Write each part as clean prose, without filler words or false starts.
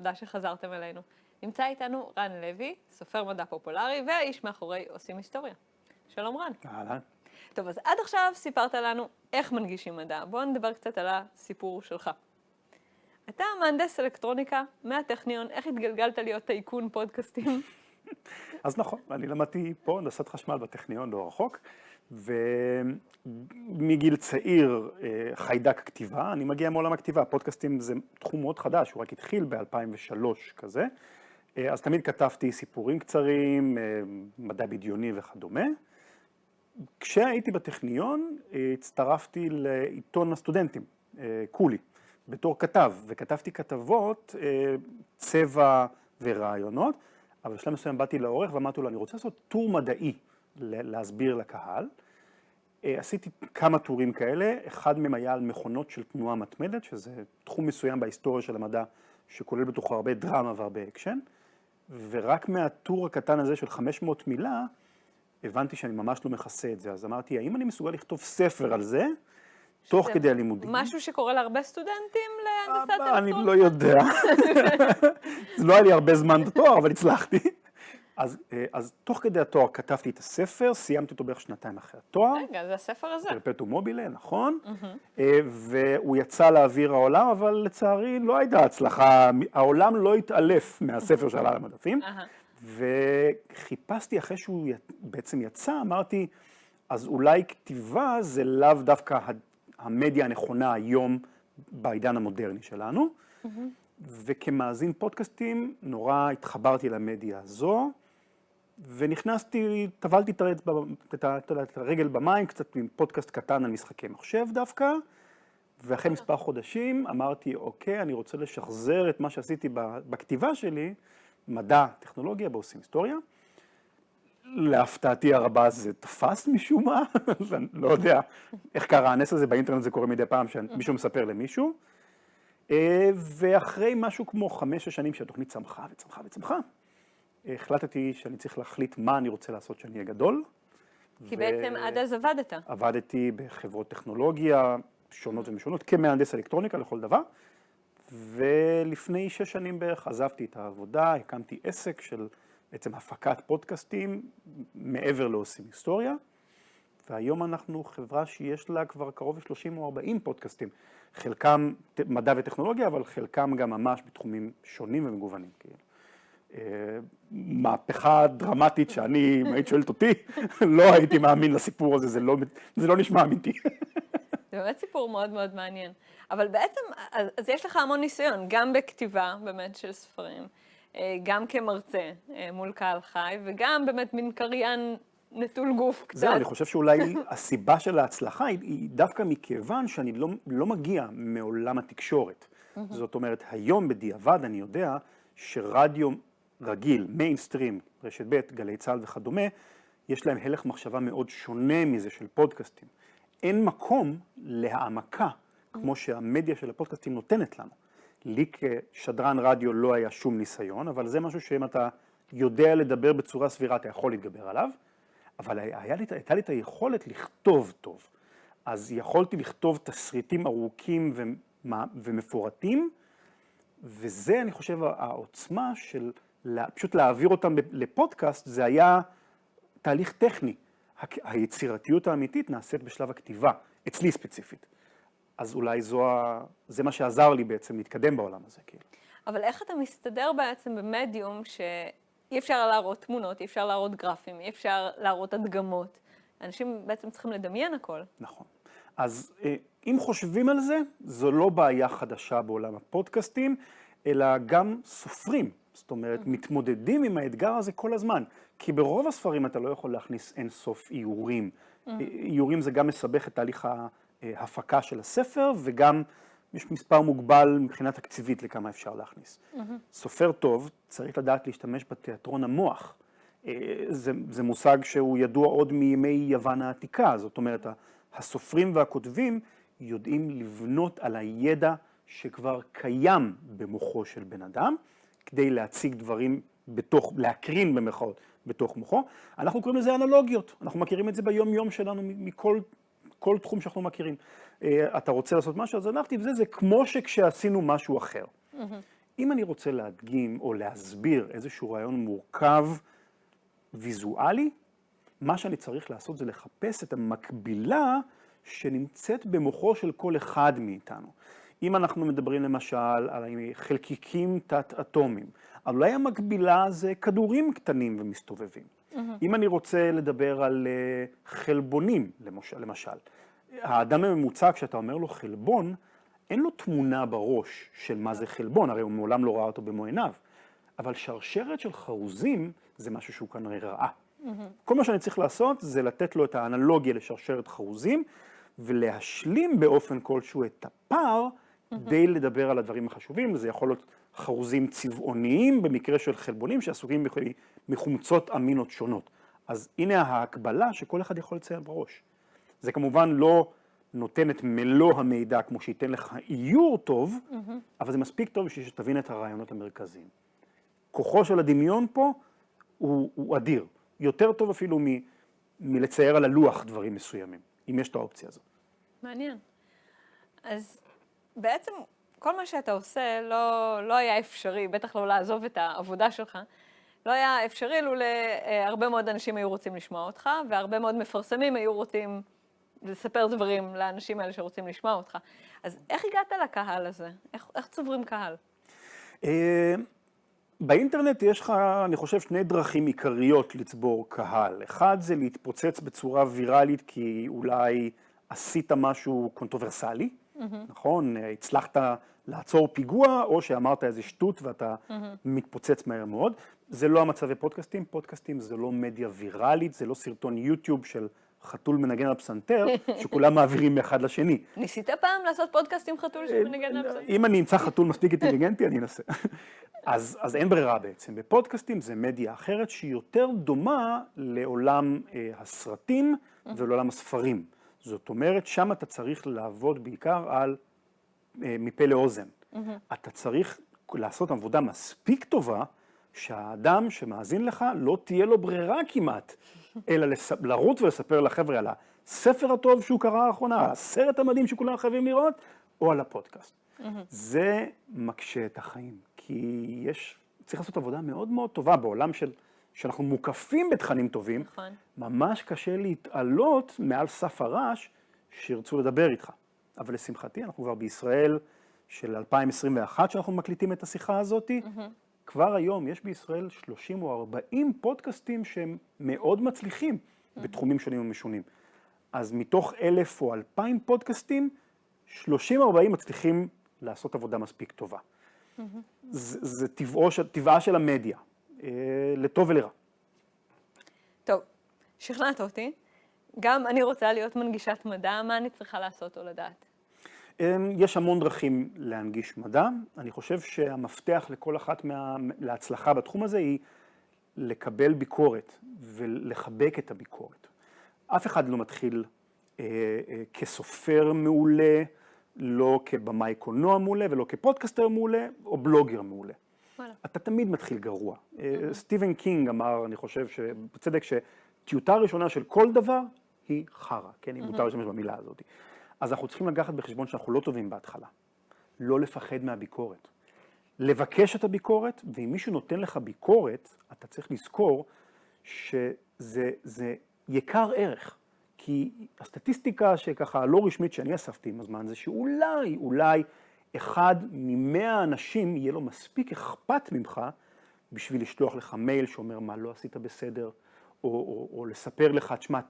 תודה שחזרתם אלינו. נמצא איתנו רן לוי, סופר מדע פופולרי, והאיש מאחורי עושים היסטוריה. שלום רן. אהלן. טוב, אז עד עכשיו סיפרת לנו איך מנגישים מדע. בואו נדבר קצת על הסיפור שלך. אתה מהנדס אלקטרוניקה מהטכניון, איך התגלגלת להיות טייקון פודקאסטים? אז נכון, אני למדתי פה הנדסת חשמל בטכניון לא רחוק, ומגיל צעיר חיידק כתיבה, אני מגיע מעולם הכתיבה, פודקאסטים זה תחום מאוד חדש, הוא רק התחיל ב-2003 כזה, אז תמיד כתבתי סיפורים קצרים, מדע בדיוני וכדומה. כשהייתי בטכניון הצטרפתי לעיתון הסטודנטים, קולי, בתור כתב, וכתבתי כתבות, צבע ורעיונות, אבל בשלב מסוים באתי לעורך ואמרתי לו, אני רוצה לעשות טור מדעי להסביר לקהל. עשיתי כמה טורים כאלה, אחד מהם היה על מכונות של תנועה מתמדת, שזה תחום מסוים בהיסטוריה של המדע, שכולל בתוכו הרבה דרמה והרבה אקשן, ורק מהטור הקטן הזה של 500 מילה, הבנתי שאני ממש לא מכסה את זה, אז אמרתי, האם אני מסוגל לכתוב ספר על זה, תוך כדי הלימודים? משהו שקורה להרבה סטודנטים להנדסת אלקטרוניקה? אני לא יודע. זה לא היה לי הרבה זמן בתואר, אבל הצלחתי. אז תוך כדי התואר כתבתי את הספר, סיימתי אותו בערך 2 אחרי התואר. רגע, זה הספר הזה. פרפטום מובילה, נכון. והוא יצא לאוויר העולם, אבל לצערי לא הייתה הצלחה. העולם לא התעלף מהספר שעלה למדפים. וחיפשתי אחרי שהוא בעצם יצא, אמרתי, אז אולי כתיבה זה לאו דווקא המדיה הנכונה היום בעידן המודרני שלנו. וכמאזין פודקאסטים נורא התחברתי למדיה הזו, ונכנסתי, טבלתי את הרגל במים, קצת עם פודקאסט קטן על משחקי מחשב דווקא, ואחרי מספר חודשים אמרתי, אוקיי, אני רוצה לשחזר את מה שעשיתי בכתיבה שלי, מדע, טכנולוגיה, בעושים היסטוריה. להפתעתי הרבה זה תפס משום מה, אני לא יודע איך קרה הנס הזה, באינטרנט זה קורה מדי פעם שמישהו מספר למישהו. ואחרי משהו כמו 5-6 שנים שהתוכנית צמחה וצמחה וצמחה, החלטתי שאני צריך להחליט מה אני רוצה לעשות שאני אהיה גדול. כי בעצם עד אז עבדת. עבדתי בחברות טכנולוגיה שונות ומשונות, כמהנדס אלקטרוניקה לכל דבר. ולפני 6 שנים בערך עזבתי את העבודה, הקמתי עסק של בעצם הפקת פודקאסטים מעבר לעושים היסטוריה. והיום אנחנו חברה שיש לה כבר קרוב ל-30 או 40 פודקאסטים. חלקם מדע וטכנולוגיה, אבל חלקם גם ממש בתחומים שונים ומגוונים. מהפכה דרמטית שאני, אם היית שואלת אותי, לא הייתי מאמין לסיפור הזה, זה לא נשמע אמיתי. זה באמת סיפור מאוד מאוד מעניין. אבל בעצם, אז יש לך המון ניסיון, גם בכתיבה באמת של ספרים, גם כמרצה מול קהל חי, וגם באמת מין קריין נטול גוף קצת. זהו, אני חושב שאולי הסיבה של ההצלחה היא דווקא מכיוון שאני לא מגיע מעולם התקשורת. זאת אומרת, היום בדיעבד אני יודע שרדיו רגיל, מיינסטרים, רשת ב', גלי צה"ל וכדומה, יש להם הלך מחשבה מאוד שונה מזה של פודקאסטים. אין מקום להעמקה כמו שהמדיה של הפודקאסטים נותנת לנו. לי כשדרן רדיו לא היה שום ניסיון, אבל זה משהו שאם אתה יודע לדבר בצורה סבירה, אתה יכול להתגבר עליו. אבל הייתה לי את היכולת לכתוב טוב. אז יכולתי לכתוב תסריטים ארוכים ומפורטים, וזה אני חושב העוצמה של פשוט להעביר אותם לפודקאסט, זה היה תהליך טכני. היצירתיות האמיתית נעשית בשלב הכתיבה, אצלי ספציפית. אז אולי זה מה שעזר לי בעצם להתקדם בעולם הזה. אבל איך אתה מסתדר בעצם במדיום אי אפשר להראות תמונות, אי אפשר להראות גרפים, אי אפשר להראות הדגמות. אנשים בעצם צריכים לדמיין הכל. נכון. אז אם חושבים על זה, זו לא בעיה חדשה בעולם הפודקאסטים, אלא גם סופרים. זאת אומרת, מתמודדים עם האתגר הזה כל הזמן. כי ברוב הספרים אתה לא יכול להכניס אין סוף איורים. איורים זה גם מסבך את תהליך ההפקה של הספר, וגם יש מספר מוגבל מבחינה תקציבית לכמה אפשר להכניס. סופר טוב צריך לדעת להשתמש בתיאטרון המוח. זה מושג שהוא ידוע עוד מימי יוון העתיקה. זאת אומרת, הסופרים והכותבים יודעים לבנות על הידע שכבר קיים במוחו של בן אדם, כדי להציג דברים להקרין במרכאות בתוך מוחו. אנחנו קוראים לזה אנלוגיות. אנחנו מכירים את זה ביום-יום שלנו מכל תחום שאנחנו מכירים. אתה רוצה לעשות משהו, אז הלכתי וזה כמו שכשעשינו משהו אחר. אם אני רוצה להדגים או להסביר איזשהו רעיון מורכב ויזואלי, מה שאני צריך לעשות זה לחפש את המקבילה שנמצאת במוחו של כל אחד מאיתנו. אם אנחנו מדברים למשל על חלקיקים תת-אטומיים, אולי המקבילה זה כדורים קטנים ומסתובבים. אם אני רוצה לדבר על חלבונים, למשל, האדם הממוצע, כשאתה אומר לו חלבון, אין לו תמונה בראש של מה זה חלבון, הרי הוא מעולם לא ראה אותו במו עיניו. אבל שרשרת של חרוזים זה משהו שהוא כנראה ראה. כל מה שאני צריך לעשות זה לתת לו את האנלוגיה לשרשרת חרוזים, ולהשלים באופן כלשהו את הפער, די לדבר על הדברים החשובים. זה יכול להיות חרוזים צבעוניים, במקרה של חלבונים שעסוקים מחומצות אמינות שונות. אז הנה ההקבלה שכל אחד יכול לציין בראש. זה כמובן לא נותן את מלוא המידע כמו שייתן לך איור טוב, אבל זה מספיק טוב בשביל שתבין את הרעיונות המרכזיים. כוחו של הדמיון פה הוא אדיר. יותר טוב אפילו מלצייר על הלוח דברים מסוימים, אם יש את האופציה הזאת. מעניין. אז בעצם כל מה שאתה עושה לא היה אפשרי, בטח לא לעזוב את העבודה שלך, לא היה אפשרי לו להרבה מאוד אנשים היו רוצים לשמוע אותך, והרבה מאוד מפרסמים היו רוצים לספר דברים לאנשים האלה שרוצים לשמוע אותך. אז איך הגעת לקהל הזה? איך צוברים קהל? באינטרנט יש לך, אני חושב, שני דרכים עיקריות לצבור קהל. אחד זה להתפוצץ בצורה ויראלית, כי אולי עשית משהו קונטרוברסלי, נכון? הצלחת לעצור פיגוע, או שאמרת איזה שטות ואתה מתפוצץ מהר מאוד. זה לא המצב בפודקאסטים. פודקאסטים זה לא מדיה ויראלית, זה לא סרטון יוטיוב של חתול מנגן על פסנתר, שכולם מעבירים מאחד לשני. ניסית פעם לעשות פודקאסט עם חתול שמנגן על פסנתר? אם אני אמצא חתול מספיק אינטליגנטי, אני אנסה. אז אין ברירה בעצם. בפודקאסטים זה מדיה אחרת שהיא יותר דומה לעולם הסרטים ולעולם הספרים. זאת אומרת, שם אתה צריך לעבוד בעיקר על מפה לאוזן. אתה צריך לעשות עבודה מספיק טובה, שהאדם שמאזין לך לא תהיה לו ברירה כמעט, אלא לרוץ ולספר לחבר'ה על הספר הטוב שהוא קרא האחרונה, על הסרט המדהים שכולם חייבים לראות, או על הפודקאסט. זה מקשה את החיים, כי צריך לעשות עבודה מאוד מאוד טובה בעולם שאנחנו מוקפים בתכנים טובים, ממש קשה להתעלות מעל סף הרעש שירצו לדבר איתך. אבל לשמחתי, אנחנו כבר בישראל של 2021 שאנחנו מקליטים את השיחה הזאת, כבר היום יש בישראל 30 או 40 פודקאסטים שהם מאוד מצליחים בתחומים שונים ומשונים. אז מתוך 1,000 או 2,000 פודקאסטים, 30-40 מצליחים לעשות עבודה מספיק טובה. זה טבעה של המדיה, לטוב ולרע. טוב, שכנעת אותי. גם אני רוצה להיות מנגישת מדע, מה אני צריכה לעשות או לדעת? יש המון דרכים להנגיש מדע. אני חושב שהמפתח לכל אחת להצלחה בתחום הזה היא לקבל ביקורת ולחבק את הביקורת. אף אחד לא מתחיל כסופר מעולה, לא כבמאי קולנוע מעולה ולא כפודקאסטר מעולה או בלוגר מעולה. אתה תמיד מתחיל גרוע. סטיבן קינג אמר, אני חושב שבצדק, שטיוטה ראשונה של כל דבר היא חרא, כן? היא מותר להשתמש במילה הזאת. אז אנחנו צריכים לקחת בחשבון שאנחנו לא טובים בהתחלה. לא לפחד מהביקורת. לבקש את הביקורת, ואם מישהו נותן לך ביקורת, אתה צריך לזכור שזה יקר ערך. כי הסטטיסטיקה שככה לא רשמית שאני אספתי עם הזמן, זה שאולי אחד מ100 אנשים יהיה לו מספיק אכפת ממך, בשביל לשלוח לך מייל שאומר מה לא עשית בסדר, או לספר לך, תשמע,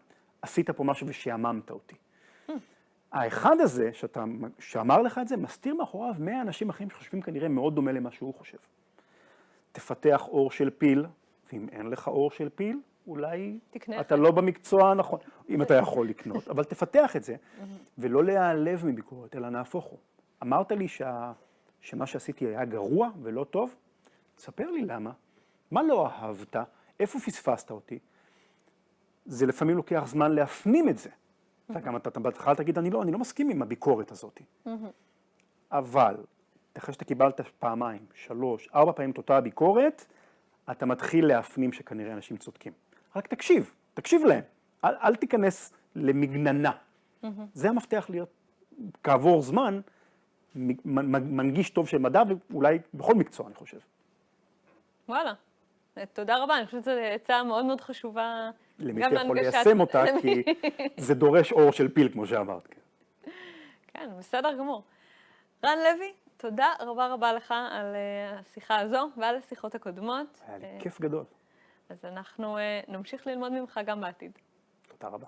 עשית פה משהו ושעממת אותי. האחד הזה, שאמר לך את זה, מסתיר מאחוריו 100 אנשים אחרים שחושבים כנראה מאוד דומה למה שהוא חושב. תפתח אור של פיל, ואם אין לך אור של פיל, אולי אתה לא במקצוע הנכון, אם אתה יכול לקנות, אבל תפתח את זה, ולא להיעלב מביקורת, אלא נהפוך הוא. אמרת לי שמה שעשיתי היה גרוע ולא טוב, תספר לי למה. מה לא אהבת? איפה פספסת אותי? זה לפעמים לוקח זמן להפנים את זה. וגם אתה בהתחלה תגיד, אני לא מסכים עם הביקורת הזאת. אבל, אחרי שאתה קיבלת פעמיים, 3, 4 פעמים את אותה הביקורת, אתה מתחיל להפנים שכנראה אנשים צודקים. רק תקשיב להם. אל תיכנס למגננה. זה המפתח להיות, כעבור זמן, מנגיש טוב של מדע, ואולי בכל מקצוע, אני חושב. וואלה. תודה רבה, אני חושבת שזו עצה מאוד מאוד חשובה. למי שיכול ליישם אותה, כי זה דורש אור של פיל, כמו שאמרת. כן, בסדר גמור. רן לוי, תודה רבה רבה לך על השיחה הזו ועל השיחות הקודמות. היה לי כיף גדול. אז אנחנו נמשיך ללמוד ממך גם בעתיד. תודה רבה.